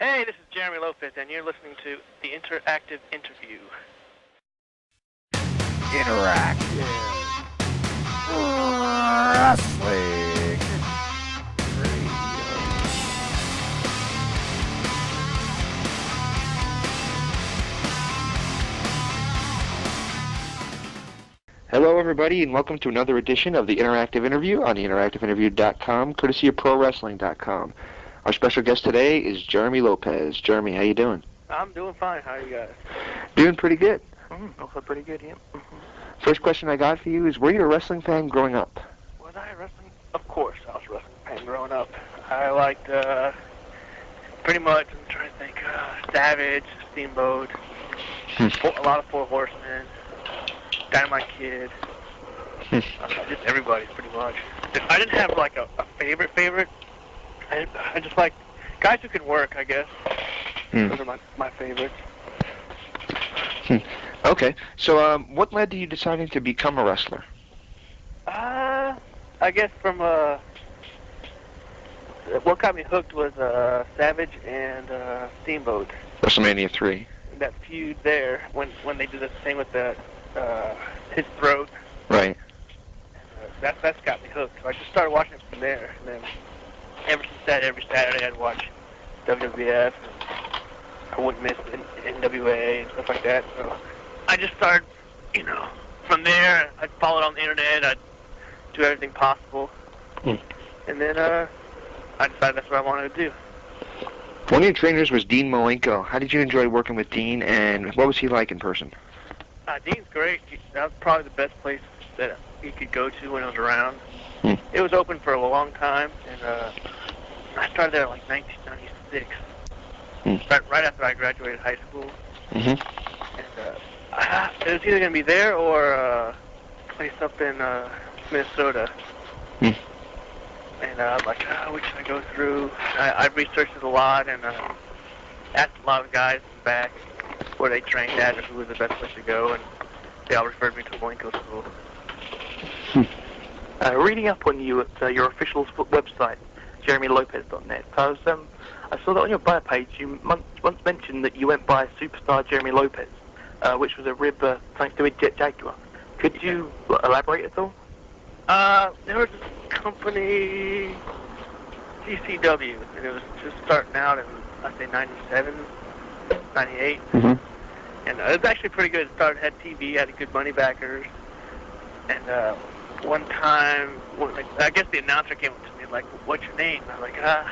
Hey, this is Jeremy Lopez, and you're listening to The Interactive Interview. Interactive Wrestling Radio. Hello, everybody, and welcome to another edition of The Interactive Interview on theinteractiveinterview.com, courtesy of ProWrestling.com. Our special guest today is Jeremy Lopez. Jeremy, how you doing? I'm doing fine. How are you guys? Doing pretty good. Also pretty good, yeah. First question I got for you is, were you a wrestling fan growing up? Was I a wrestling? Of course, I was a wrestling fan growing up. I liked, pretty much, I'm trying to think, Savage, Steamboat, a lot of Four Horsemen, Dynamite Kid, just everybody, pretty much. I didn't have, like, a favorite. I just like guys who can work, I guess. Those are my favorites. Okay, so what led to you deciding to become a wrestler? I guess from what got me hooked was Savage and Steamboat. WrestleMania 3. That feud there when they did the same with the his throat. Right. That's got me hooked. So I just started watching it from there, and then ever since that, every Saturday I'd watch WWF. I wouldn't miss NWA and stuff like that. So I just started, from there, I'd follow it on the internet. I'd do everything possible. And then I decided that's what I wanted to do. One of your trainers was Dean Malenko. How did you enjoy working with Dean, and what was he like in person? Dean's great. That was probably the best place that he could go to when I was around. It was open for a long time, and I started there in like 1996, right after I graduated high school. And it was either going to be there or a place up in Minnesota. And I was like, which should I go through? I researched it a lot and asked a lot of guys back where they trained at and who was the best place to go, and they all referred me to Malenko School. Reading up on you at your official website, jeremylopez.net, I saw that on your bio page you once mentioned that you went by Superstar Jeremy Lopez, which was a rib something to do with Jet Jaguar. Could you elaborate at all? There was this company, GCW, and it was just starting out in, I'd say, 97, 98. And it was actually pretty good. It had TV, had good money backers, and one time, I guess the announcer came up to me like, "What's your name?" And I was like, I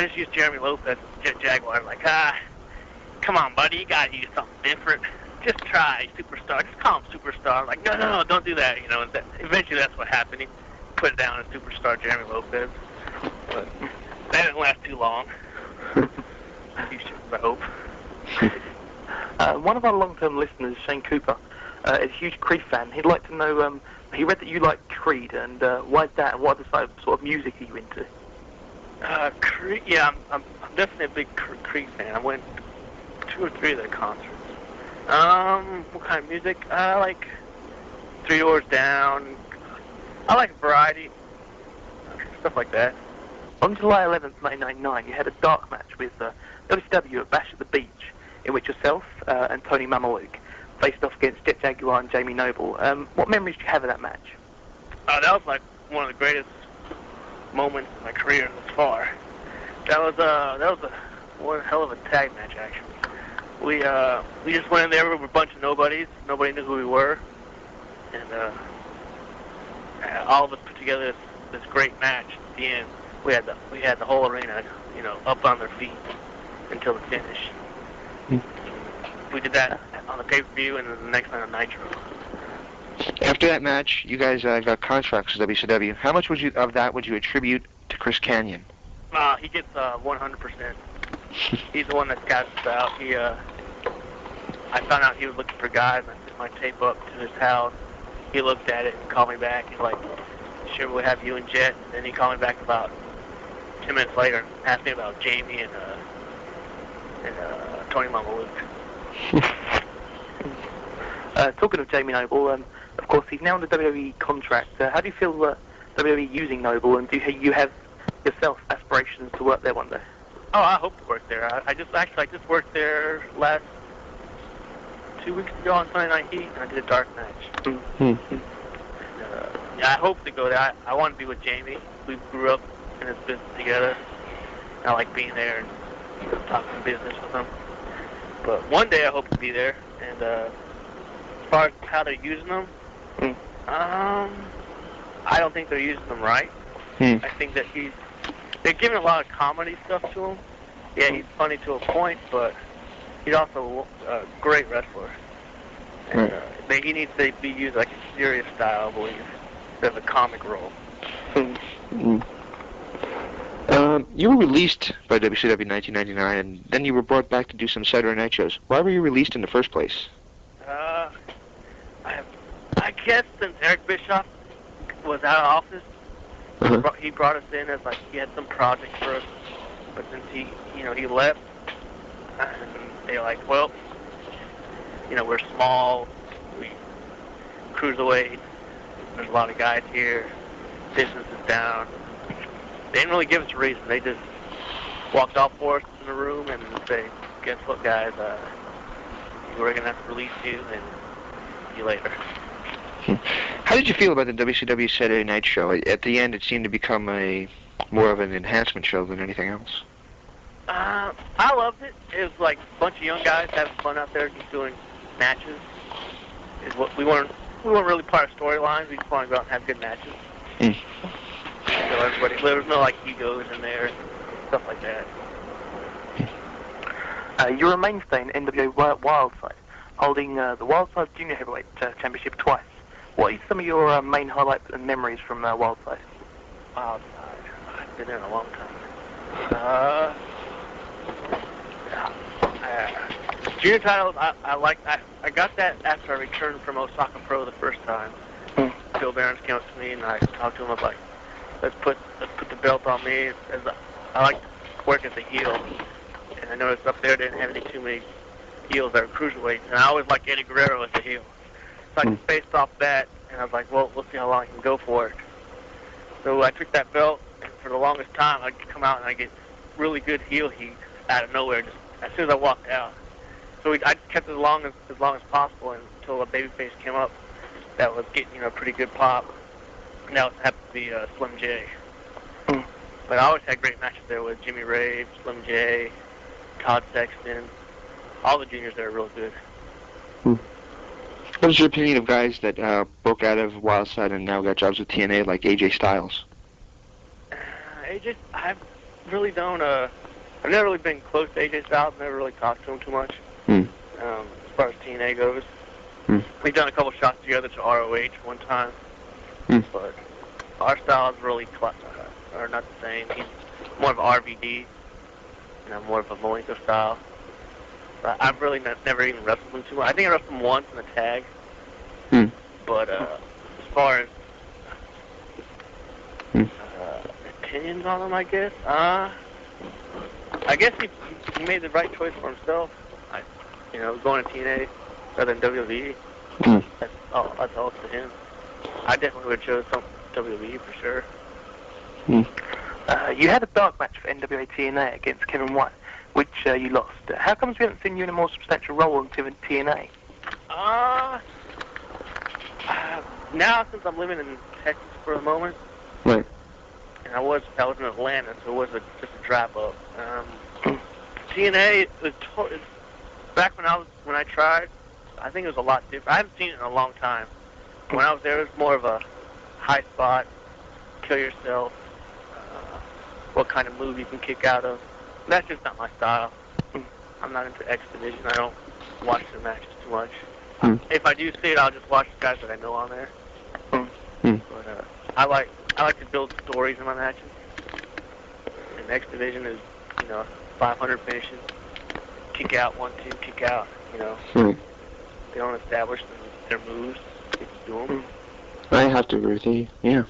just used Jeremy Lopez, Jet Jaguar. I'm like, come on, buddy, you gotta use something different. Just try Superstar. Just call him Superstar. I'm like, no, don't do that. Eventually that's what happened. He put it down as Superstar Jeremy Lopez. But that didn't last too long. I hope. One of our long-term listeners, Shane Cooper, is a huge Creed fan. He'd like to know, he read that you like Creed, and why is that, and what other sort of music are you into? Creed, yeah, I'm definitely a big Creed fan. I went 2 or 3 of their concerts. What kind of music? I like Three Doors Down. I like variety, stuff like that. On July 11th, 1999, you had a dark match with WCW at Bash at the Beach, in which yourself and Tony Mamaluke faced off against Jet Jaguar and Jamie Noble. What memories do you have of that match? That was like one of the greatest moments in my career thus far. That was one hell of a tag match, actually. We just went in there with a bunch of nobodies. Nobody knew who we were, and all of us put together this great match. At the end, we had the whole arena, up on their feet until the finish. We did that on the pay-per-view and then the next night on Nitro. After that match, you guys got contracts with WCW. How much of that would you attribute to Chris Kanyon? He gets 100%. He's the one that scouts us out. I found out he was looking for guys, and I sent my tape up to his house. He looked at it and called me back. He's like, "Sure, we'll have you and Jet." And then he called me back about 10 minutes later and asked me about Jamie and Tony Mamaluke. Talking of Jamie Noble, of course, he's now on the WWE contract. How do you feel WWE using Noble, and do you have yourself aspirations to work there one day? Oh, I hope to work there. I just worked there last 2 weeks ago on Sunday Night Heat, and I did a dark match. Mm-hmm. Yeah, I hope to go there. I want to be with Jamie. We grew up in this business together. I like being there and talking business with him. But one day I hope to be there. And as far as how they're using them, I don't think they're using them right. I think that they're giving a lot of comedy stuff to him. Yeah, he's funny to a point, but he's also a great wrestler. And he needs to be used like a serious style, I believe, instead of a comic role. You were released by WCW in 1999, and then you were brought back to do some Saturday night shows. Why were you released in the first place? I guess since Eric Bischoff was out of office, he brought us in as like he had some project for us. But since he left, and they're like, well, we're small, we cruiserweight, there's a lot of guys here, business is down. They didn't really give us a reason. They just walked all four of us in the room and say, guess what, guys, we're going to have to release you and see you later. How did you feel about the WCW Saturday Night Show? At the end, it seemed to become more of an enhancement show than anything else. I loved it. It was like a bunch of young guys having fun out there just doing matches. We weren't really part of storylines. We just wanted to go out and have good matches. So everybody, there was no like egos in there, stuff like that. You're a mainstay in NWA Wildside, holding the Wildside Junior Heavyweight Championship twice. What are some of your main highlights and memories from Wildside? Wildside, I've been there a long time. Junior titles, I got that after I returned from Osaka Pro the first time. Bill Barons came up to me and I talked to him about, let's put the belt on me. I like to work as a heel, and I noticed up there they didn't have too many heels that were cruiserweights, and I always liked Eddie Guerrero as a heel. So I just based off that, and I was like, well, we'll see how long I can go for it. So I took that belt, and for the longest time, I'd come out and I'd get really good heel heat out of nowhere, just as soon as I walked out. So I just kept it as long as possible until a babyface came up that was getting a pretty good pop. And that happened to be Slim J. But I always had great matches there with Jimmy Rave, Slim J, Todd Sexton. All the juniors there are real good. What is your opinion of guys that broke out of Wildside and now got jobs with TNA like AJ Styles? AJ, I really don't. I've never really been close to AJ Styles. Never really talked to him too much. As far as TNA goes, we've done a couple shots together to ROH one time, but our styles really are not the same. He's more of an RVD, and I'm more of a Malenko style. But I've really never even wrestled him too much. I think I wrestled him once in a tag. But as far as opinions on him, I guess he made the right choice for himself. Going to TNA rather than WWE. That's all up to him. I definitely would have chose WWE for sure. You had a dark match for NWA TNA against Kevin White, which you lost. How comes we haven't seen you in a more substantial role in TNA? Now since I'm living in Texas for the moment, right, and I was in Atlanta, so it was just a drive up. TNA, back when I tried, I think it was a lot different. I haven't seen it in a long time. When I was there, it was more of a high spot, kill yourself, what kind of move you can kick out of. That's just not my style. I'm not into X Division. I don't watch the matches too much. If I do see it, I'll just watch the guys that I know on there. But I like to build stories in my matches. And X Division is 500 finishes, kick out, 1-2, kick out. They don't establish their moves. They just do them. I have to agree with you. Yeah.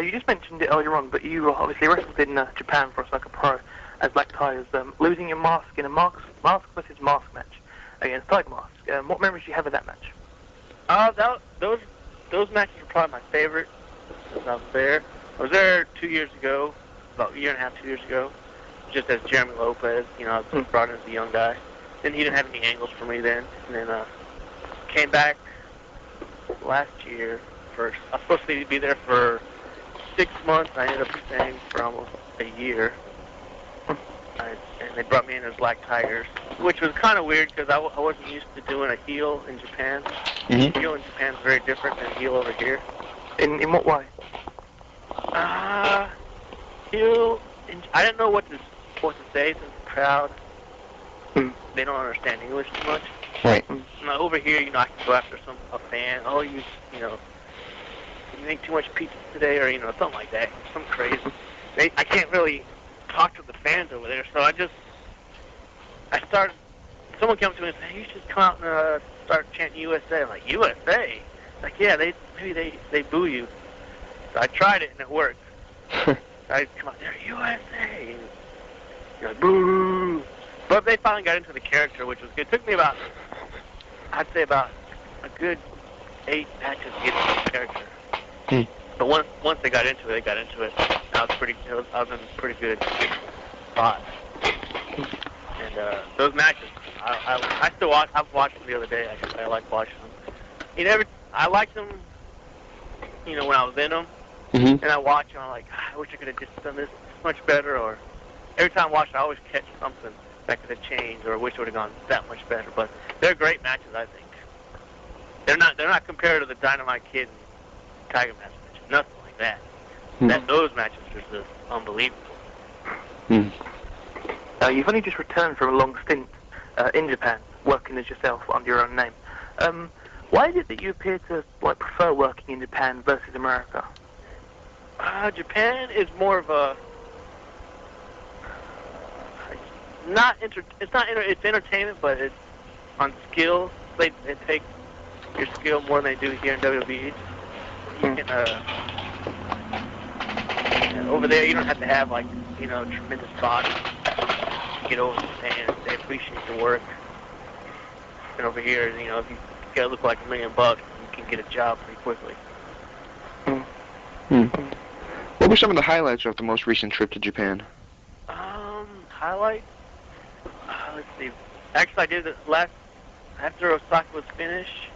You just mentioned it earlier on, but you obviously wrestled in Japan for Osaka Pro as Black Tiger's, losing your mask in a mask versus mask match against Tiger Mask. What memories do you have of that match? Those matches are probably my favorite since I was there. I was there 2 years ago, about a year and a half, 2 years ago. just as Jeremy Lopez. I was brought in as a young guy. Then he didn't have any angles for me then. And then came back last year. I was supposed to be there for 6 months. I ended up staying for almost a year. And they brought me in as Black Tigers, which was kind of weird because I wasn't used to doing a heel in Japan. Mm-hmm. Heel in Japan is very different than heel over here. In what way? Heel, I didn't know what to say to the crowd. They don't understand English too much. Right. Over here, I can go after a fan. Oh, you ate too much pizza today, or something like that. Something crazy. I can't really talk to the fans over there, so someone came up to me and said, hey, you should come out and start chanting USA. I'm like, USA? Like, yeah, maybe they boo you. So I tried it and it worked. I'd come out there, USA, and you're like, boo. But they finally got into the character, which was good. It took me I'd say about a good 8 matches to get into the character. But once they got into it, I was in a pretty good spot. And those matches, I still watch. I've watched them the other day. Actually, I like watching them. I liked them, when I was in them. Mm-hmm. And I watch them. I'm like, I wish I could have just done this much better. Or every time I watch it, I always catch something that could have changed, or I wish it would have gone that much better. But they're great matches, I think. They're not compared to the Dynamite Kid and Tiger match. Nothing like that. Those matches are just unbelievable. You've only just returned from a long stint in Japan, working as yourself under your own name. Why is it that you appear to prefer working in Japan versus America? Japan is more of a it's entertainment, but it's on skill. They take your skill more than they do here in WWE. You can over there you don't have to have tremendous body to get over the fans. They appreciate the work. And over here, if you gotta look like $1 million, you can get a job pretty quickly. What were some of the highlights of the most recent trip to Japan? Highlights? Let's see. Actually, I did it after Osaka was finished.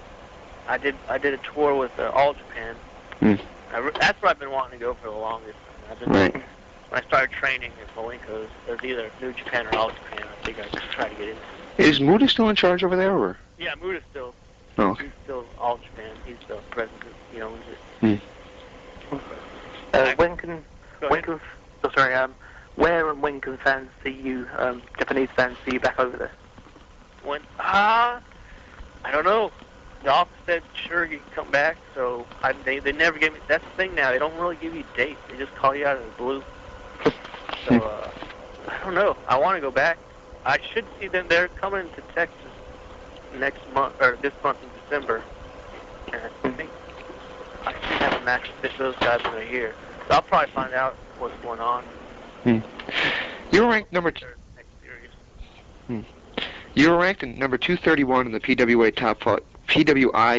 I did a tour with All Japan. That's where I've been wanting to go for the longest. When I started training at Malenko's, there's either New Japan or All Japan. I think I could try to get into. Is Muda still in charge over there, or? Yeah, Muda's still. Oh, okay. He's still All Japan. He's the president. Where and when can fans see you, Japanese fans see you back over there? I don't know. The office said, sure, you can come back, so they never gave me, that's the thing now, they don't really give you dates, they just call you out of the blue. So, I don't know, I want to go back. I should see them, they're coming to Texas next month, or this month in December, and I think I should have a match with those guys when they're here. So I'll probably find out what's going on. You were ranked number 2. You were ranked in number 231 in the PWI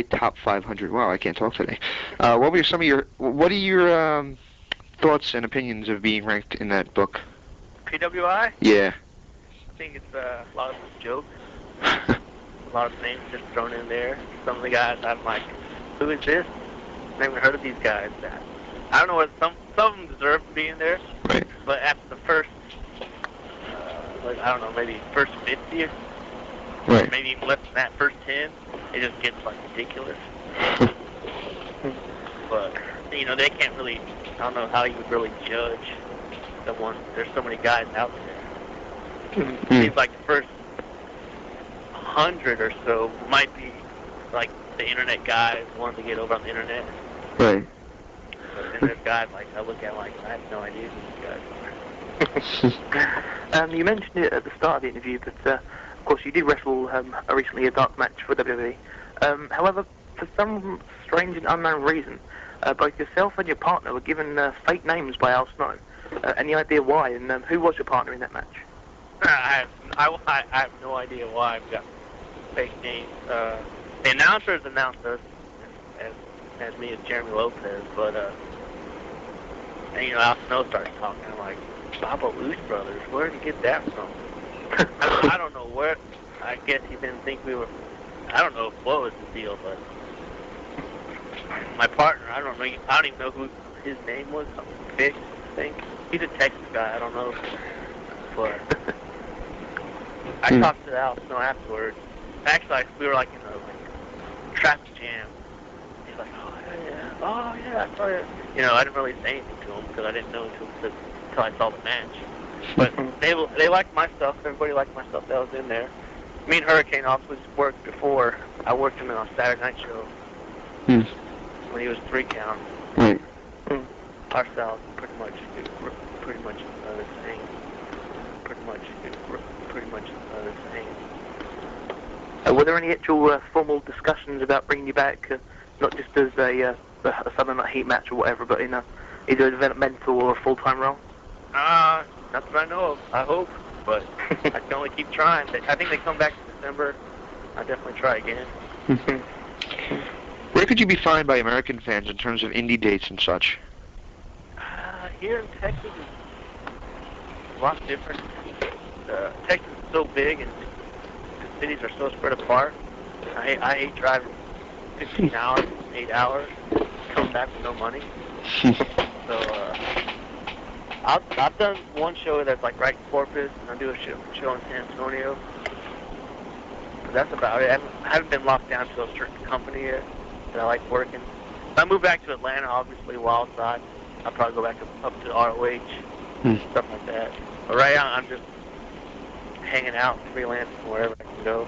Top 500. Wow, I can't talk today. What are your thoughts and opinions of being ranked in that book? PWI? Yeah. I think it's a lot of jokes. A lot of names just thrown in there. Some of the guys, I'm like, who is this? I've never heard of these guys. I don't know what some of them deserve to be in there. Right. But after the first, I don't know, maybe first 50 or maybe even less than that, first 10, it just gets ridiculous. But they can't really. I don't know how you would really judge someone. There's so many guys out there. It seems like the first 100 or so might be the internet guys wanting to get over on the internet. Right. But then there's guys I look at I have no idea who these guys are. You mentioned it at the start of the interview, but of course you did wrestle recently a dark match for WWE. However, for some strange and unknown reason, both yourself and your partner were given fake names by Al Snow. Any idea why? And who was your partner in that match? I have no idea why I've got fake names. The announcers announced us as me as Jeremy Lopez, but Al Snow started talking. I'm like, Babalu's brothers. Where did he get that from? I don't know where. I guess he didn't think we were. I don't know what was the deal, but my partner, I don't know. I don't even know who his name was. Vic, I think. He's a Texas guy. I don't know. But I talked to Al Snow afterwards. Actually, we were like in a traffic jam. He's like, oh yeah, I saw it. You know, I didn't really say anything to him because I didn't know until I saw the match. But they liked my stuff. Everybody liked my stuff that was in there. Me and Hurricane also worked before. I worked him in a Saturday night show when he was 3 count. Right. Our styles pretty much the same. Pretty much the same. Were there any actual formal discussions about bringing you back, not just as a Southern Night Heat match or whatever, but in either a developmental or a full-time role? Not that I know of. I hope, but I can only keep trying. I think they come back in December. I'll definitely try again. Where could you be found by American fans in terms of indie dates and such? Here in Texas, it's a lot different. Texas is so big and the cities are so spread apart. I hate driving 15 hours, 8 hours, come back with no money. So I've done one show that's like right in Corpus, and I'll do a show in San Antonio. But that's about it. I haven't been locked down to a certain company yet that I like working. If I move back to Atlanta, obviously, Wildside, I'll probably go back up to ROH, stuff like that. But right now, I'm just hanging out, freelancing wherever I can go.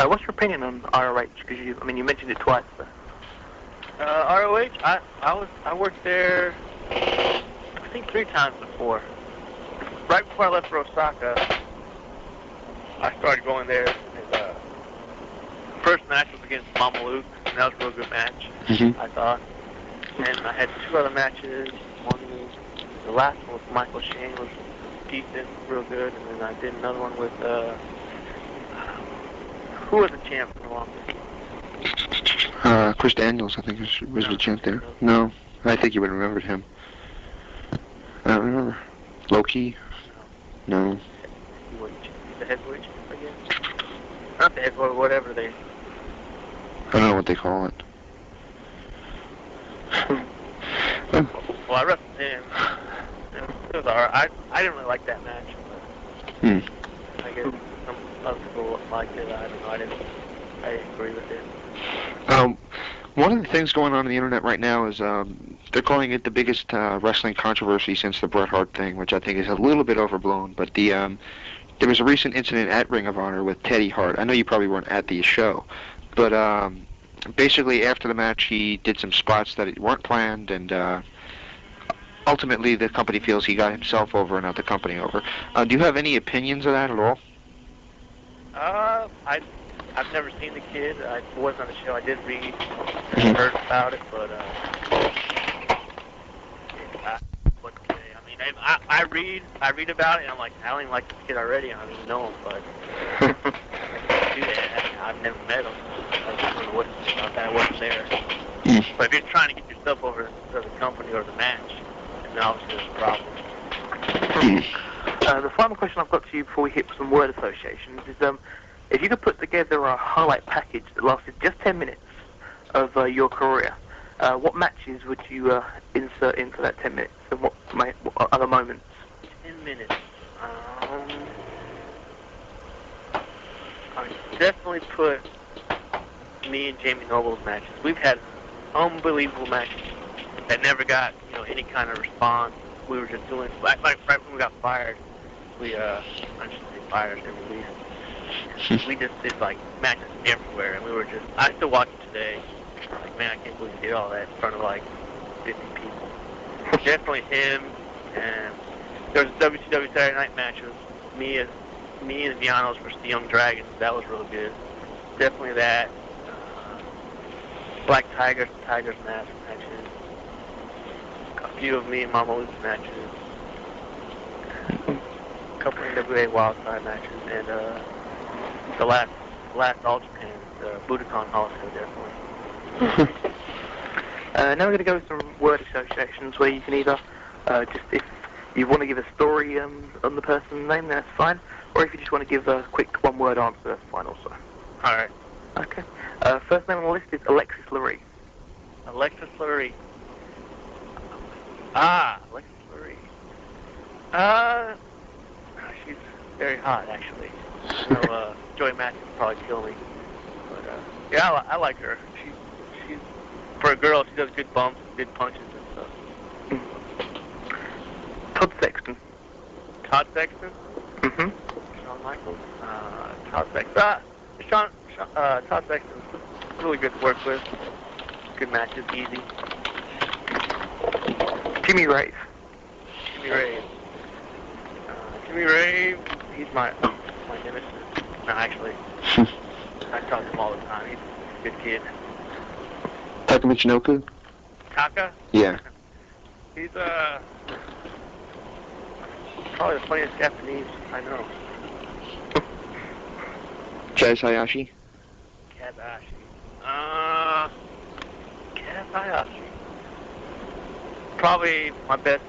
What's your opinion on ROH? Because you mentioned it twice. So. ROH, I worked there, I think 3 times before. Right before I left for Osaka, I started going there. And, first match was against Mama Luke, and that was a real good match, I thought. And I had 2 other matches. The last one with Michael Shane was decent, real good, and then I did another one with who was the champ for the longest? Chris Daniels, I think, was the champ there. No, I think you would have remembered him. I don't remember. Loki? No. He's the heavyweight champ, I guess. Not the heavyweight, whatever they... I don't know what they call it. Well, I wrestled him. It was alright. I didn't really like that match. But I guess some other people liked it. I don't know. I didn't agree with it. One of the things going on the internet right now is they're calling it the biggest wrestling controversy since the Bret Hart thing, which I think is a little bit overblown. But there was a recent incident at Ring of Honor with Teddy Hart. I know you probably weren't at the show, but basically after the match he did some spots that weren't planned, and ultimately the company feels he got himself over and not the company over. Do you have any opinions of that at all? I've never seen the kid. I wasn't on the show. I did read and heard about it, but what to say? I mean, I read about it, and I'm like, I don't even like this kid already. I don't even know him, but do that. I've never met him. I don't know what to say about that. I wasn't there. But if you're trying to get yourself over to the company or the match, then obviously there's a problem. The final question I've got to you before we hit some word associations is, if you could put together a highlight package that lasted just 10 minutes of your career, what matches would you insert into that 10 minutes, and what other moments? 10 minutes. I would definitely put me and Jamie Noble's matches. We've had unbelievable matches that never got, any kind of response. We were just doing, like right when we got fired, I shouldn't say fired, they released. We just did like matches everywhere, and we were just, I still watch it today. Like, man, I can't believe we did all that in front of like 50 people. Definitely him, and there was a WCW Saturday Night match. It was me and the Vianos versus the Young Dragons. That was really good. Definitely that. Black Tigers matches. A few of me and Mama Luke's matches. A couple of NWA Wildside matches, and the last All Japan, the Budokan Hall show, definitely. Now we're going to go with some word associations where you can either, just if you want to give a story on the person's name, then that's fine. Or if you just want to give a quick one-word answer, that's fine also. All right. Okay. First name on the list is Alexis Lurie. Alexis Lurie. Alexis Lurie. She's very hot, actually. Joey Matthews would probably kill me. But, yeah, I like her. She's, for a girl, she does good bumps, good punches and stuff. Todd Sexton. Todd Sexton? Mm-hmm. Shawn Michaels? Todd Sexton. Todd Sexton's really good to work with. Good matches, easy. Jimmy Rave. Jimmy Rave, he's my nemesis. No, actually, I talk to him all the time. He's a good kid. Taka Michinoku? Taka? Yeah. He's probably the funniest Japanese I know. Chaz Hayashi? Kaz Hayashi. Probably my best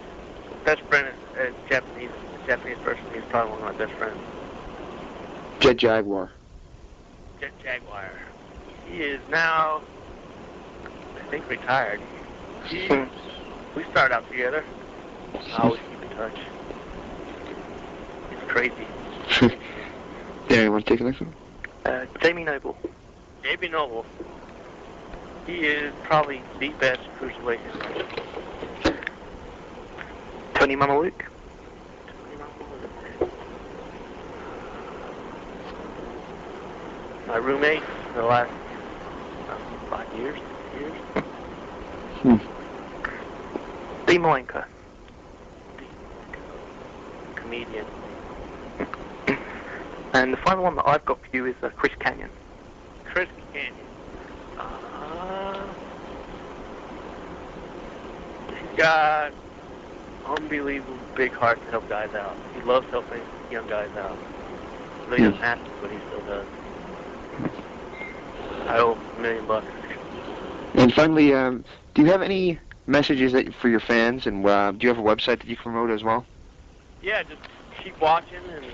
friend is Japanese. A Japanese person. He's probably one of my best friends. Jet Jaguar. Jet Jaguar. He is now, I think, retired. We started out together. I always keep in touch. It's crazy. Yeah, you want to take the next one? Jamie Noble. Jamie Noble. He is probably the best cruiserweight in the world. Tony Mamaluke. My roommate for the last 5 years, 6 years. Dean Malenko. Comedian. And the final one that I've got for you is Chris Kanyon. Chris Kanyon. He's got unbelievable big heart to help guys out. He loves helping young guys out. He doesn't have to, but he still does. I owe $1 million. And finally, do you have any messages for your fans, and do you have a website that you can promote as well? Yeah, just keep watching, and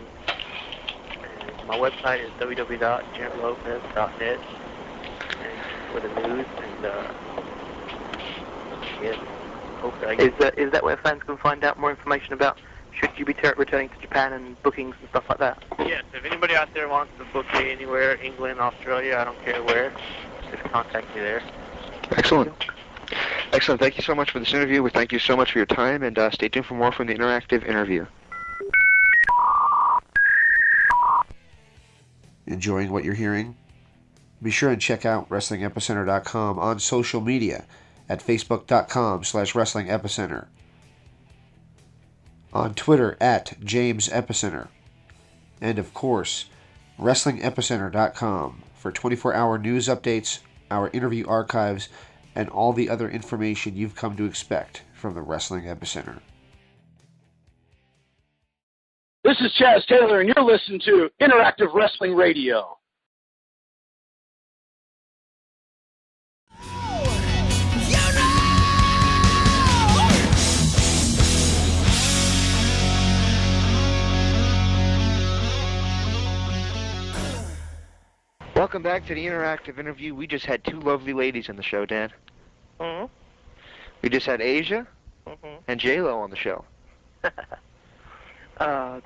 my website is www.jeremylopez.net for the news, and yeah, hopefully is that where fans can find out more information about should you be returning to Japan and bookings and stuff like that? Yes, if anybody out there wants to book me anywhere, England, Australia, I don't care where, just contact me there. Excellent. Excellent. Thank you so much for this interview. We thank you so much for your time, and stay tuned for more from the interactive interview. Enjoying what you're hearing? Be sure and check out WrestlingEpicenter.com on social media at Facebook.com/WrestlingEpicenter, on Twitter at James Epicenter, and of course, WrestlingEpicenter.com for 24-hour news updates, our interview archives, and all the other information you've come to expect from the Wrestling Epicenter. This is Chaz Taylor, and you're listening to Interactive Wrestling Radio. Welcome back to the interactive interview. We just had two lovely ladies on the show, Dan. Mm-hmm. We just had Asia and J-Lo on the show. I'm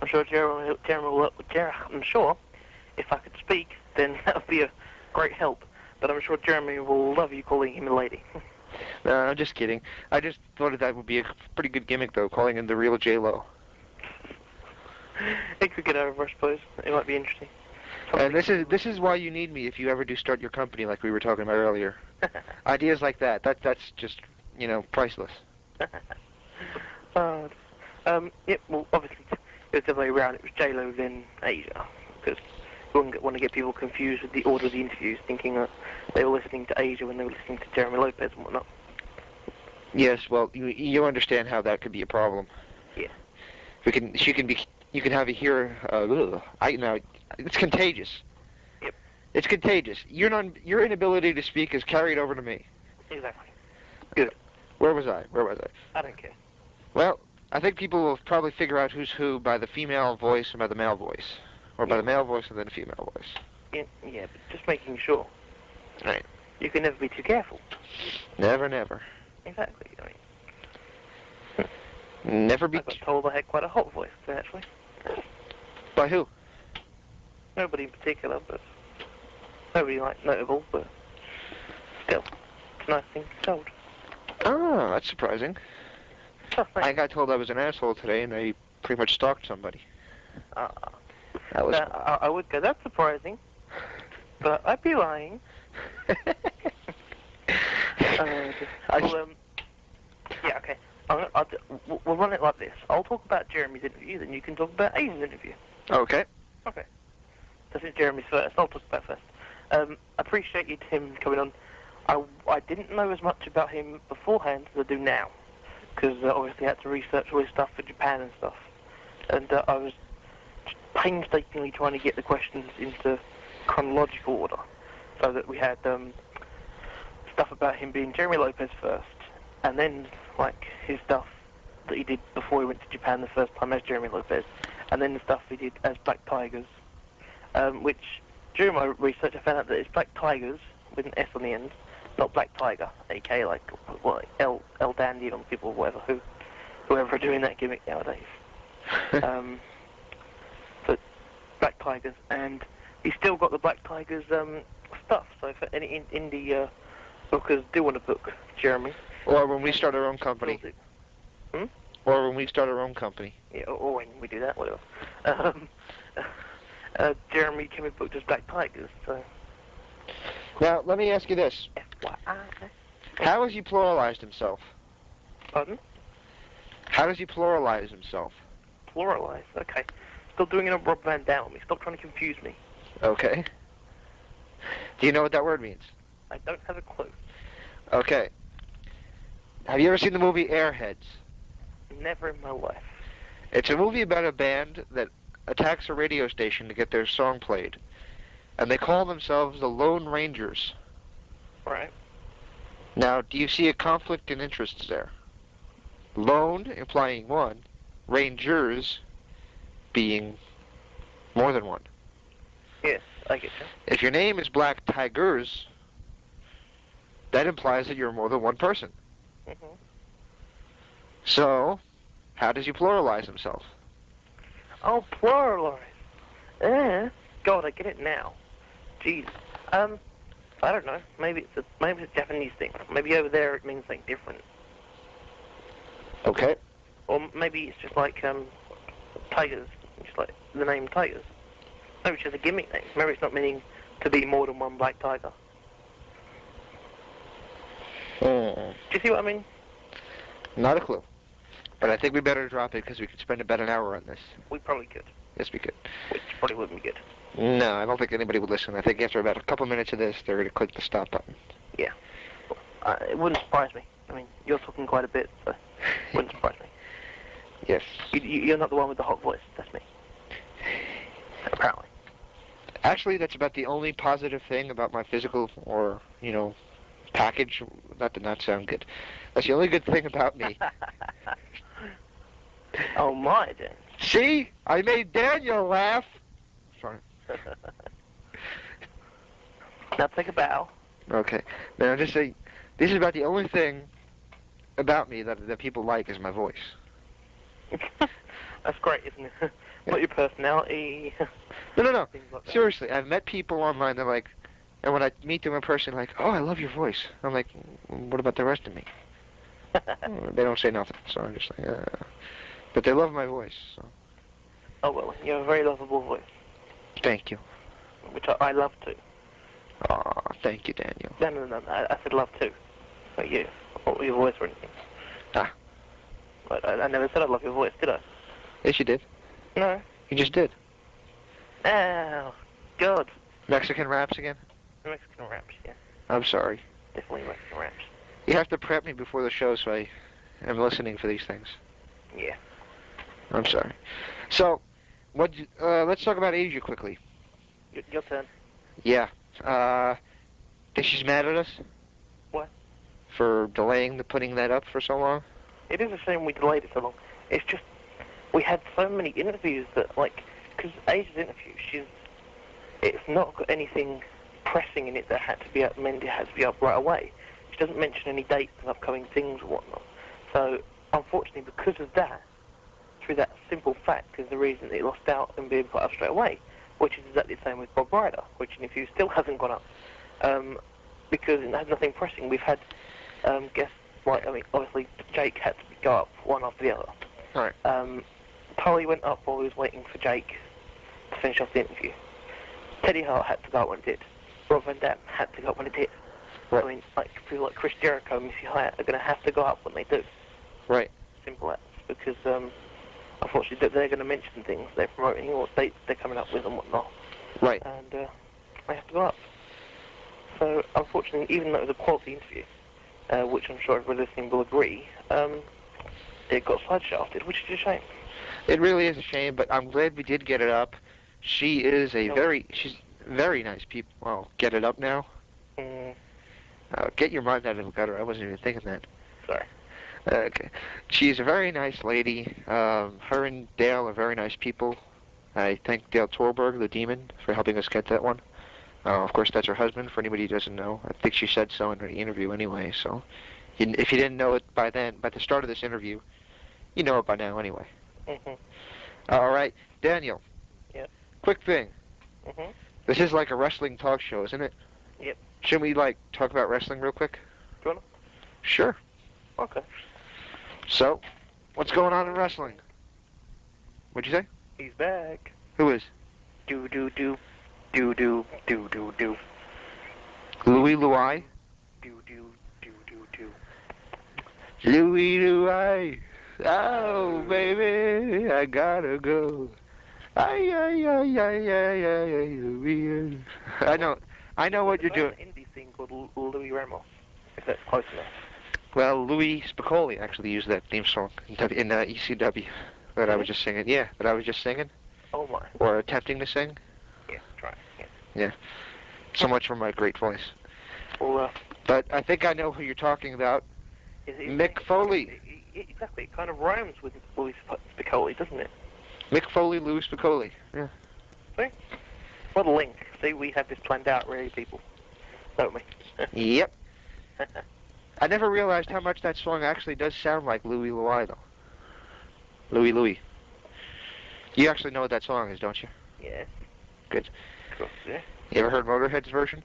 sure Jeremy I'm sure if I could speak, then that would be a great help. But I'm sure Jeremy will love you calling him a lady. No, I'm just kidding. I just thought that would be a pretty good gimmick, though, calling him the real J-Lo. It could get over, I suppose. It might be interesting. And this is why you need me if you ever do start your company, like we were talking about earlier. Ideas like that's just, priceless. Yep, well, obviously, it was the other way around. It was J-Lo, then Asia. Because you wouldn't want to get people confused with the order of the interviews, thinking that they were listening to Asia when they were listening to Jeremy Lopez and whatnot. Yes, well, you understand how that could be a problem. Yeah. You can have a hear. It's contagious. Yep. It's contagious. Your inability to speak is carried over to me. Exactly. Good. Where was I? I don't care. Well, I think people will probably figure out who's who by the female voice and by the male voice. Or by the male voice and then the female voice. Yeah, but just making sure. Right. You can never be too careful. Never, never. Exactly. Never be... I got told I had quite a hot voice, actually. By who? Nobody in particular, but... Nobody, notable, but... Still, it's a nice thing to be told. Oh, that's surprising. Oh, I got told I was an asshole today, and I pretty much stalked somebody. That was... I would go, that's surprising. But I'd be lying. Yeah, okay. We'll run it like this. I'll talk about Jeremy's interview, then you can talk about Aiden's interview. Okay. Okay. So since Jeremy's first, I'll talk about first. I appreciate you, Tim, coming on. I didn't know as much about him beforehand as I do now, because obviously I had to research all his stuff for Japan and stuff. And I was painstakingly trying to get the questions into chronological order, so that we had stuff about him being Jeremy Lopez first, and then his stuff that he did before he went to Japan the first time as Jeremy Lopez, and then the stuff he did as Black Tigers, which during my research I found out that it's Black Tigers with an S on the end, not Black Tiger, aka El Dandy on people, whoever are doing that gimmick nowadays. But Black Tigers, and he's still got the Black Tigers stuff. So for any indie bookers do want to book Jeremy, or when we start our own company. Or when we start our own company. Yeah, or when we do that, whatever. Jeremy can be booked as Black Tigers, so... Now, let me ask you this. FYI. How has he pluralized himself? Pardon? How does he pluralize himself? Pluralize? Okay. Still doing it on Rob Van Dam. Stop trying to confuse me. Okay. Do you know what that word means? I don't have a clue. Okay. Have you ever seen the movie Airheads? Never in my life. It's a movie about a band that attacks a radio station to get their song played. And they call themselves the Lone Rangers. Right. Now, do you see a conflict in interests there? Lone implying one, Rangers being more than one. Yes, I get you. If your name is Black Tigers, that implies that you're more than one person. Mm-hmm. So, how does he pluralize himself? Oh, pluralize. God, I get it now. Jeez. I don't know. Maybe it's a Japanese thing. Maybe over there it means something different. Okay. Or maybe it's just like tigers, just like the name Tigers. Maybe it's just a gimmick name. Maybe it's not meaning to be more than one Black Tiger. Do you see what I mean? Not a clue. But I think we better drop it because we could spend about an hour on this. We probably could. Yes, we could. Which probably wouldn't be good. No, I don't think anybody would listen. I think after about a couple minutes of this, they're going to click the stop button. Yeah. It wouldn't surprise me. I mean, you're talking quite a bit, so it wouldn't surprise me. Yes. You're not the one with the hot voice. That's me. Apparently. Actually, that's about the only positive thing about my physical or, package. That did not sound good. That's the only good thing about me. Oh, my, Dan. See? I made Daniel laugh. Sorry. Now take a bow. Okay. Now, just say, this is about the only thing about me that people like is my voice. That's great, isn't it? Not your personality. No. Like Seriously, I've met people online that like, and when I meet them in person, like, oh, I love your voice. I'm like, what about the rest of me? They don't say nothing, so I'm just like, but they love my voice. So. Oh, well, you have a very lovable voice. Thank you. Which I love too. Aw, thank you, Daniel. No. I said love too. Not you. Or your voice or anything. Ah. I never said I love your voice, did I? Yes, you did. No. You just did. Oh, God. Mexican raps again? Mexican raps, yeah. I'm sorry. Definitely Mexican raps. You have to prep me before the show so I am listening for these things. Yeah. I'm sorry. So, let's talk about Asia quickly. Your turn. Yeah. Think she's mad at us? What? For delaying putting that up for so long? It is a shame we delayed it so long. It's just, we had so many interviews that, like, because Asia's interview, it's not got anything pressing in it that had to be up, meant it had to be up right away. She doesn't mention any dates of upcoming things or whatnot. So, unfortunately, because of that, through that simple fact is the reason it lost out and being put up straight away, which is exactly the same with Bob Ryder, which in interview still hasn't gone up, because it has nothing pressing. We've had guests, like, I mean, obviously Jake had to go up one after the other. Right. Tully went up while he was waiting for Jake to finish off the interview. Teddy Hart had to go up when it did. Rob Van Dam had to go up when it did. Right. I mean, like, people like Chris Jericho and Missy Hyatt are going to have to go up when they do. Right. Simple as. Because, unfortunately, they're going to mention things they're promoting or dates they're coming up with and whatnot. Right. And they have to go up. So, unfortunately, even though it was a quality interview, which I'm sure everyone listening will agree, it got side-shafted, which is a shame. It really is a shame, but I'm glad we did get it up. She is she's very nice people. Well, get it up now? Get your mind out of the gutter. I wasn't even thinking that. Sorry. Okay. She's a very nice lady. Her and Dale are very nice people. I thank Dale Torberg, the Demon, for helping us get that one. Of course, that's her husband, for anybody who doesn't know. I think she said so in the interview anyway, so if you didn't know it by the start of this interview, you know it by now anyway. All right, Daniel. Yep. Quick thing. Mhm. This is like a wrestling talk show, isn't it? Yep. Shouldn't we, like, talk about wrestling real quick? Do you want Sure. to? Okay. So, what's going on in wrestling? What'd you say? He's back. Who is? Do-do-do. Louis Louis? Do-do-do-do-do. Louis Louis. Oh, baby, I gotta go. Ay, ay, ay, ay, ay, ay, Louis. I know what you're doing. There's an indie scene called Louis Ramos, if that's close enough. Well, Louis Spicoli actually used that theme song in ECW that I was just singing. Yeah, that I was just singing. Oh my. Or attempting to sing. Yeah, try it. Yeah. Yeah. So much for my great voice. Well, But I think I know who you're talking about. Mick Foley. Exactly. It kind of rhymes with Louis Spicoli, doesn't it? Mick Foley, Louis Spicoli. Yeah. See? What a link. See, we have this planned out, really, people. Don't we? Yep. I never realized how much that song actually does sound like Louis Louis, though. Louis Louis. You actually know what that song is, don't you? Yes. Good. Of course, yeah. You ever heard Motorhead's version?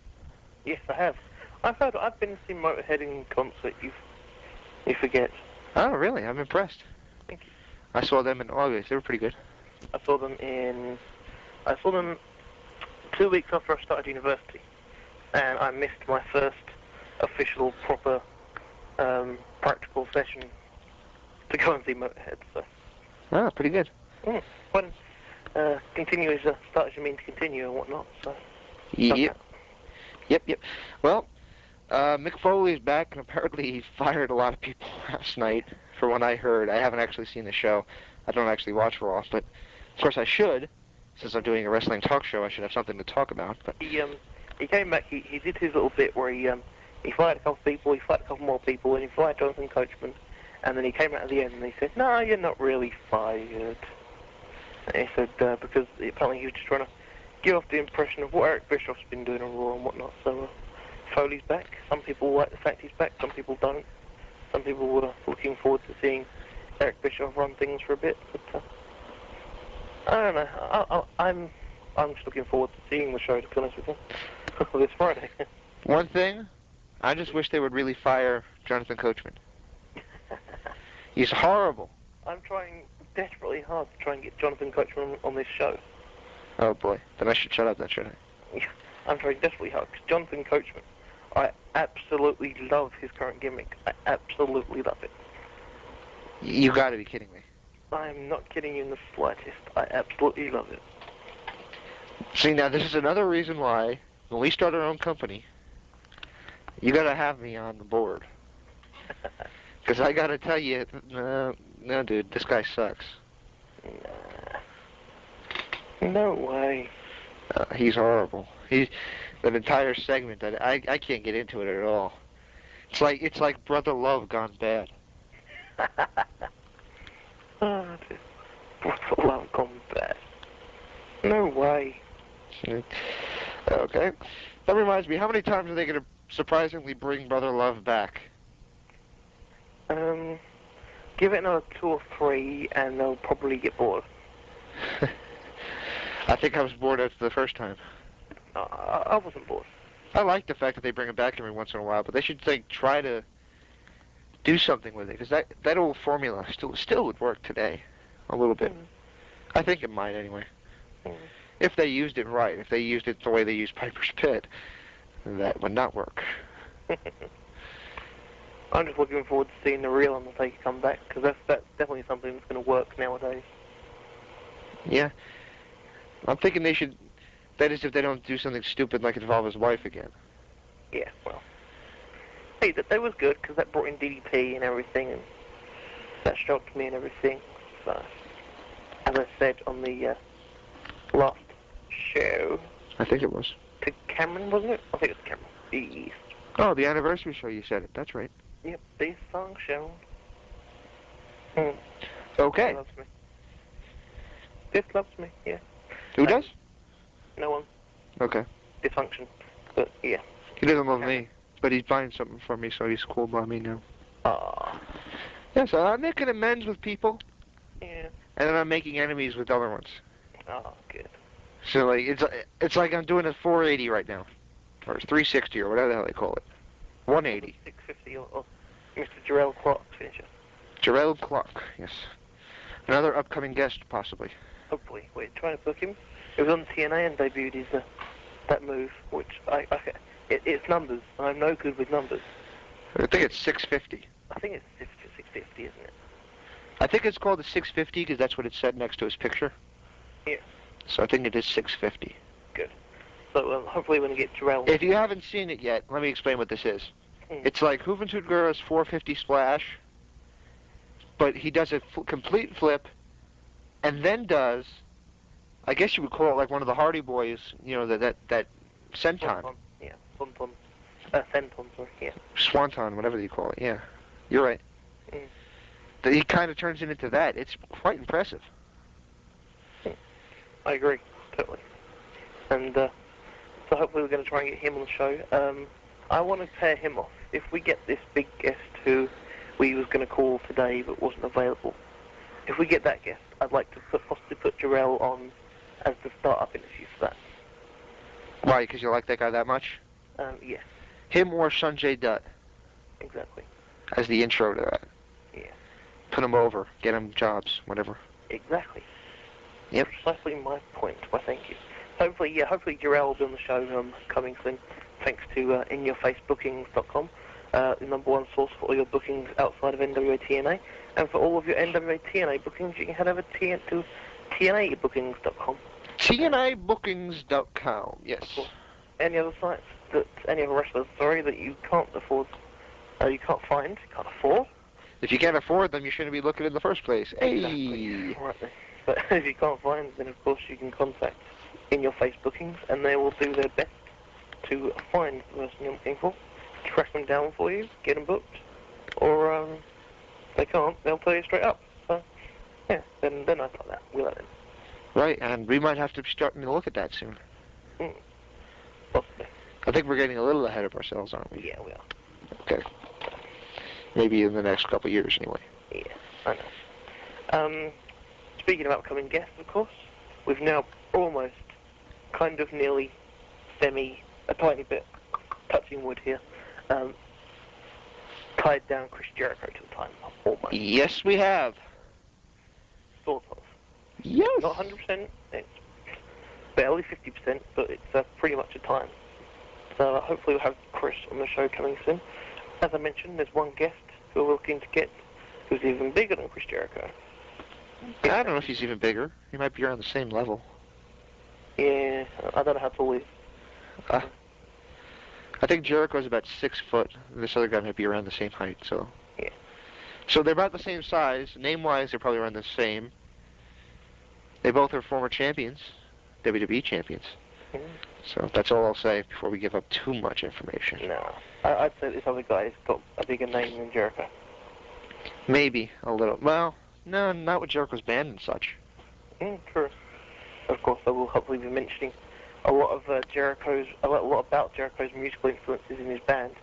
Yes, I have. I've been to see Motorhead in concert. You forget. Oh, really? I'm impressed. Thank you. I saw them in August. They were pretty good. I saw them 2 weeks after I started university, and I missed my first official, proper, practical session to go and see Motorhead. So. Oh, pretty good. Fun. Continue as start as you mean to continue and whatnot. So. Yep. Yep. Well, Mick Foley's back, and apparently he fired a lot of people last night, from what I heard. I haven't actually seen the show. I don't actually watch Raw, but of course I should. Since I'm doing a wrestling talk show, I should have something to talk about. But he came back. He did his little bit where he fired a couple of people, he fired a couple more people, and he fired Jonathan Coachman, and then he came out at the end and he said, "No, you're not really fired." And he said because apparently he was just trying to give off the impression of what Eric Bischoff's been doing on Raw and whatnot. So Foley's back. Some people like the fact he's back. Some people don't. Some people were looking forward to seeing Eric Bischoff run things for a bit. But I don't know. I'm just looking forward to seeing the show, to be honest with you, this Friday. one thing, I just wish they would really fire Jonathan Coachman. He's horrible. I'm trying desperately hard to try and get Jonathan Coachman on this show. Oh boy, then I should shut up then, shouldn't I? I'm trying desperately hard, because Jonathan Coachman, I absolutely love his current gimmick. I absolutely love it. You gotta be kidding me. I'm not kidding you in the slightest. I absolutely love it. See, now this is another reason why, when we start our own company, you gotta have me on the board. Because I gotta tell you, no, dude, this guy sucks. Nah. No way. He's horrible. That entire segment, I can't get into it at all. It's like Brother Love gone bad. Brother Love combat. No way. Okay. That reminds me, how many times are they going to surprisingly bring Brother Love back? Give it another 2 or 3 and they'll probably get bored. I think I was bored after the first time. I wasn't bored. I like the fact that they bring him back every once in a while, but they should try to do something with it, because that old formula still would work today, a little bit. I think it might anyway. If they used it right, if they used it the way they used Piper's Pit, that would not work. I'm just looking forward to seeing the real Undertaker come back, because that's definitely something that's going to work nowadays. Yeah. I'm thinking they should, that is if they don't do something stupid like involve his wife again. Yeah, well. Hey, that was good, because that brought in DDP and everything, and that shocked me and everything. So, as I said on the last show... I think it was. To Cameron, wasn't it? I think it was Cameron. Yes. Oh, the anniversary show, you said it. That's right. Yep, this song show. Okay. This loves me. This loves me, yeah. Who does? No one. Okay. Dysfunction. But, yeah. He doesn't love me, but he's buying something from me, so he's cool by me now. Aww. Yeah, so I'm making amends with people. Yeah. And then I'm making enemies with other ones. Oh, good. So, like, it's like I'm doing a 480 right now. Or 360 or whatever the hell they call it. 180. 650 or Mr. Jarrell Clark's finisher. Jarrell Clark, yes. Another upcoming guest, possibly. Hopefully. We're trying to book him. It was on TNA and debuted his, that move, which it's numbers. I'm no good with numbers. I think it's 650. I think it's 650, isn't it? I think it's called the 650 because that's what it said next to his picture. Yeah. So I think it is 650. Good. So hopefully we're going to get Jarrell. If you haven't seen it yet, let me explain what this is. It's like Juventud Guerra's 450 splash, but he does a complete flip, and then does, I guess you would call it like one of the Hardy Boys, you know, that senton. Yeah, senton, sorry, yeah. Swanton, whatever you call it, yeah. You're right. He kind of turns it into that. It's quite impressive. I agree, totally. And so hopefully we're going to try and get him on the show. I want to pair him off. If we get this big guest who we was going to call today but wasn't available, if we get that guest, I'd like to possibly put Jarrell on as the start-up interview for that. Why? Because you like that guy that much? Yeah. Him or Sanjay Dutt? Exactly. As the intro to that. Yeah. Put him over. Get him jobs. Whatever. Exactly. Yep. Precisely my point. Why, thank you. Hopefully Jarrell will be on the show coming soon, thanks to inyourfacebookings.com, the #1 source for all your bookings outside of NWA TNA. And for all of your NWA TNA bookings, you can head over to TNAbookings.com. TNAbookings.com, yes. Any other sites, any other wrestlers, that you can't afford, you can't find, you can't afford? If you can't afford them, you shouldn't be looking in the first place. Exactly. Right then. But if you can't find, then of course you can contact In Your Face Bookings, and they will do their best to find the person you're looking for, track them down for you, get them booked, or if they can't, they'll tell you straight up. So, yeah, then I like that. We like it. Right, and we might have to be starting to look at that soon. Possibly. I think we're getting a little ahead of ourselves, aren't we? Yeah, we are. Okay. Maybe in the next couple of years, anyway. Yeah, I know. Speaking of upcoming guests, of course, we've now almost, kind of nearly, a tiny bit, touching wood here, tied down Chris Jericho to the time, almost. Yes, we have. Sort of. Yes. Not 100%, it's barely 50%, but it's pretty much a time. So hopefully we'll have Chris on the show coming soon. As I mentioned, there's one guest who we're looking to get who's even bigger than Chris Jericho. I don't know if he's even bigger. He might be around the same level. Yeah, I don't know how tall he is. I think Jericho's about 6 foot. This other guy might be around the same height, so. Yeah. So they're about the same size. Name-wise, they're probably around the same. They both are former champions, WWE champions. So that's all I'll say before we give up too much information. No. I'd say this other guy's got a bigger name than Jericho. Maybe a little. Well, no, not with Jericho's band and such. True. Of course, I will hopefully be mentioning a lot of a lot about Jericho's musical influences in his band,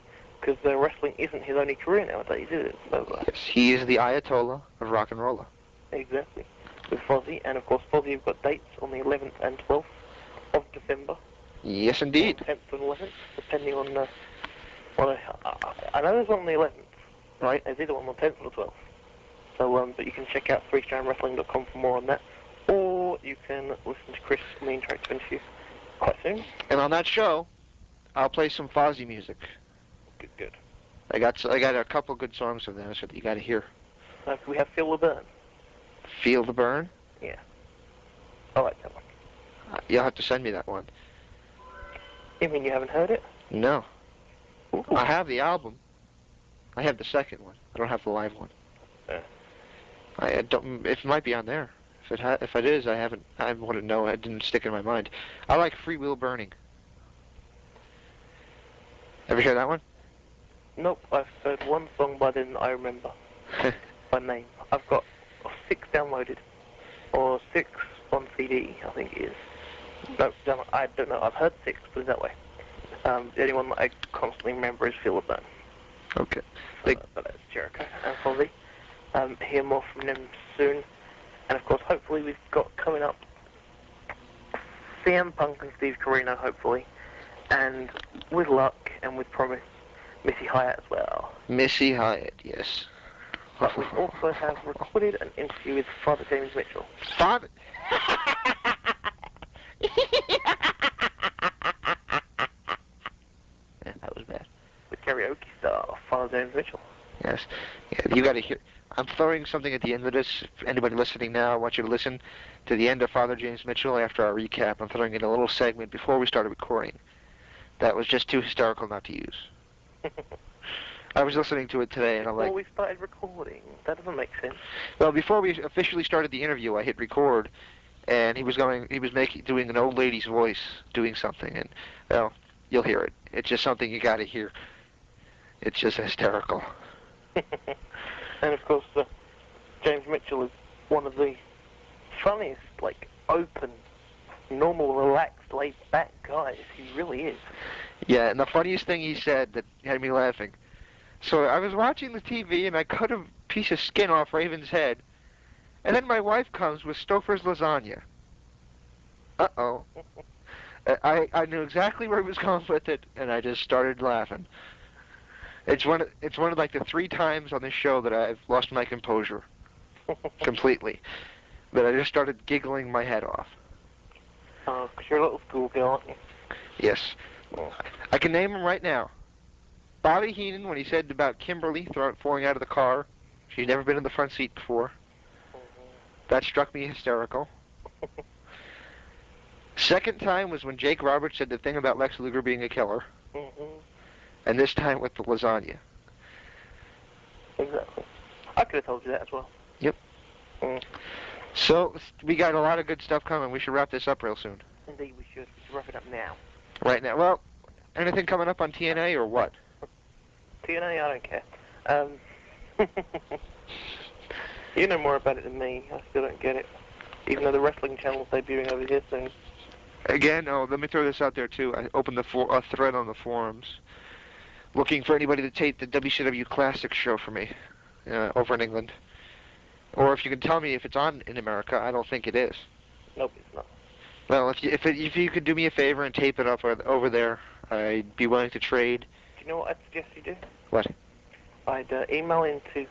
because wrestling isn't his only career nowadays, is it? So, Yes, he is the Ayatollah of rock and roll. exactly. With Fozzy, and of course Fozzy have got dates on the 11th and 12th of December. Yes, indeed. 10th and 11th, depending on I know there's one on the 11th. Right. There's either one on the 10th or the 12th. So, but you can check out 3strandwrestling.com for more on that, or you can listen to Chris on the interactive interview quite soon. And on that show, I'll play some Fozzy music. Good. I got a couple good songs of theirs that you got to hear. We have Feel the Burn. Feel the Burn? Yeah. I like that one. You'll have to send me that one. You mean you haven't heard it? No. Ooh. I have the album. I have the second one. I don't have the live one. I don't. It might be on there. If it is, I wouldn't know. It didn't stick in my mind. I like Free Will Burning. Ever hear that one? Nope. I've heard one song by them that I remember by name. I've got 6 downloaded, or 6 on CD. I think it is. No, I don't know. I've heard 6. Put it that way. The only one that I constantly remember is Feel the Burn. Okay. So that's Jericho and Fozzy. Hear more from them soon. And of course, hopefully we've got coming up CM Punk and Steve Corino, hopefully. And with luck and with promise, Missy Hyatt as well. Missy Hyatt, yes. But we also have recorded an interview with Father James Mitchell. Father... Yeah, that was bad. The karaoke star, Father James Mitchell. Yes. Yeah, you got to hear... I'm throwing something at the end of this. If anybody listening now, I want you to listen to the end of Father James Mitchell after our recap. I'm throwing in a little segment before we started recording. That was just too hysterical not to use. I was listening to it today, and I'm like... Before we started recording? That doesn't make sense. Well, before we officially started the interview, I hit record, and he was doing an old lady's voice, doing something, and, well, you'll hear it. It's just something you got to hear. It's just hysterical. And of course, James Mitchell is one of the funniest, open, normal, relaxed, laid-back guys. He really is. Yeah, and the funniest thing he said that had me laughing. So I was watching the TV, and I cut a piece of skin off Raven's head, and then my wife comes with Stouffer's lasagna. Uh-oh. I knew exactly where he was going with it, and I just started laughing. It's one of the 3 times on this show that I've lost my composure completely. That I just started giggling my head off. Oh, 'cause you're a little schoolgirl, aren't you? Yes. I can name him right now. Bobby Heenan, when he said about Kimberly falling out of the car. She's never been in the front seat before. That struck me hysterical. Second time was when Jake Roberts said the thing about Lex Luger being a killer. And this time with the lasagna. Exactly. I could have told you that as well. Yep. So, we got a lot of good stuff coming. We should wrap this up real soon. Indeed, we should. We should wrap it up now. Right now. Well, anything coming up on TNA or what? TNA, I don't care. You know more about it than me. I still don't get it. Even though the wrestling channel's debuting over here soon. Again, let me throw this out there too. I opened a thread on the forums looking for anybody to tape the WCW Classic show for me over in England. Or if you can tell me if it's on in America. I don't think it is. Nope, it's not. Well, if you could do me a favor and tape it up over there, I'd be willing to trade. Do you know what I'd suggest you do? What? I'd email into...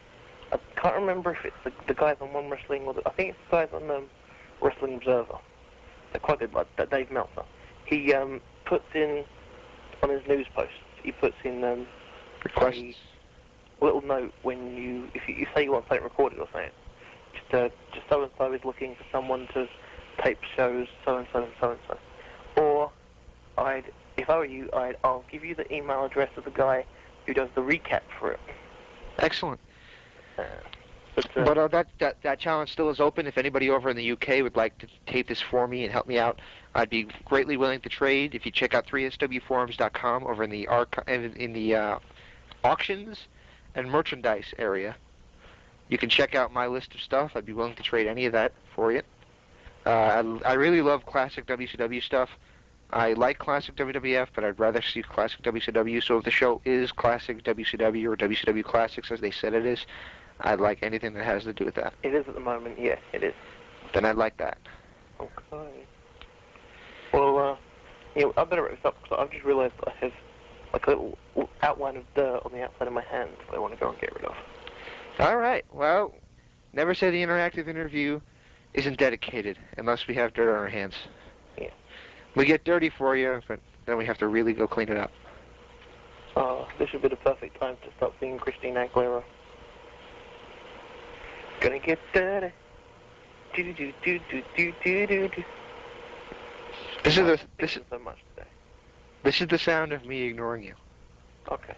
I can't remember if it's the guys on One Wrestling or I think it's the guys on Wrestling Observer. They're quite good, like Dave Meltzer. He puts in, on his news posts, he puts in requests. A little note when if you say you want something recorded or something. Just so-and-so is looking for someone to tape shows, so-and-so and so-and-so. Or, if I were you, I'll give you the email address of the guy who does the recap for it. Excellent. But that challenge still is open. If anybody over in the UK would like to tape this for me and help me out, I'd be greatly willing to trade. If you check out 3swforums.com over in the auctions and merchandise area, you can check out my list of stuff. I'd be willing to trade any of that for you. I really love classic WCW stuff. I like classic WWF, but I'd rather see classic WCW. So if the show is classic WCW or WCW Classics, as they said it is, I'd like anything that has to do with that. It is at the moment, yeah, it is. Then I'd like that. Okay. Well, I better wrap this up because I've just realised I have like a little outline of dirt on the outside of my hand that I want to go and get rid of. All right. Well, never say the interactive interview isn't dedicated unless we have dirt on our hands. Yeah. We get dirty for you, but then we have to really go clean it up. This would be the perfect time to start singing Christina Aguilera. Gonna get dirty. Do do do do do do do do. This is so much today. This is the sound of me ignoring you. Okay.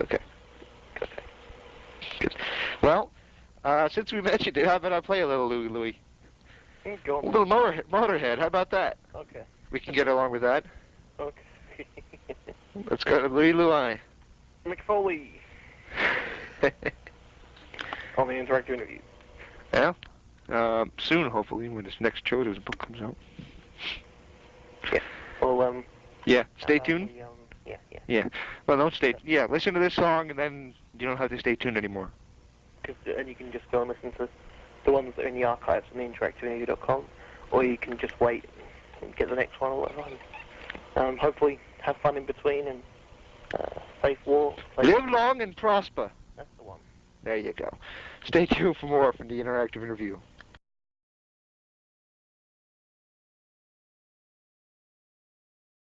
Okay. Okay. Good. Well, since we mentioned it, how about I play a little Louie Louie? Go on. A little Motorhead. How about that? Okay. We can get along with that. Okay. Let's go to Louie Louie. McFoley. On the interactive interview. Yeah. Soon, hopefully, when this next Children's book comes out. Yeah. Well, yeah. Stay tuned. Yeah. Yeah. Well, don't stay. Yeah. Listen to this song, and then you don't have to stay tuned anymore. And you can just go and listen to the ones that are in the archives on the interactiveinterview.com, or you can just wait and get the next one or whatever. And, hopefully, have fun in between and safe walk. Live long and prosper. That's the one. There you go. Stay tuned for more from the interactive interview.